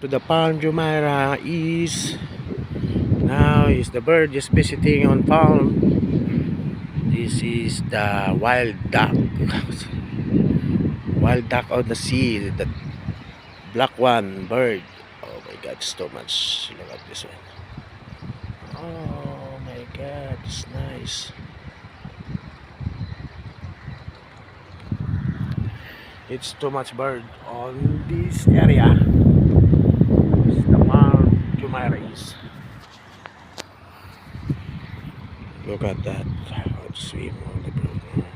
To the Palm Jumeirah is now is the bird just visiting on palm. This is the wild duck. Wild duck of the sea, the black one bird. Oh my god, so much. Look at this one. Oh my god, it's nice. It's too much bird on this area. It's the Palm Jumeirah is. Look at that. How to swim on the bird.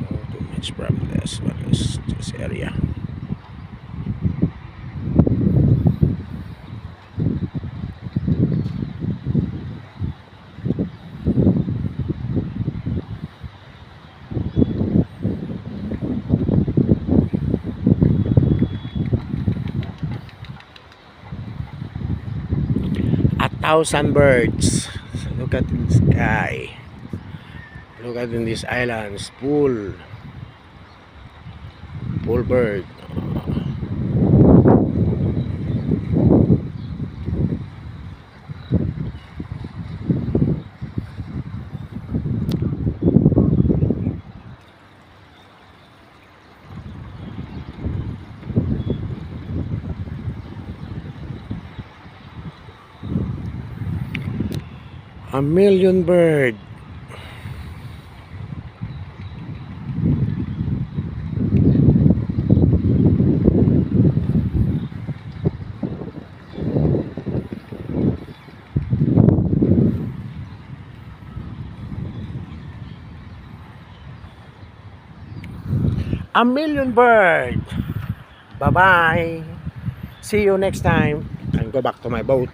Oh, too much from this one is this area. 1,000 birds. Look at the sky. Look at in these islands. Full bird. A million bird. A million bird. Bye bye. See you next time. And go back to my boat.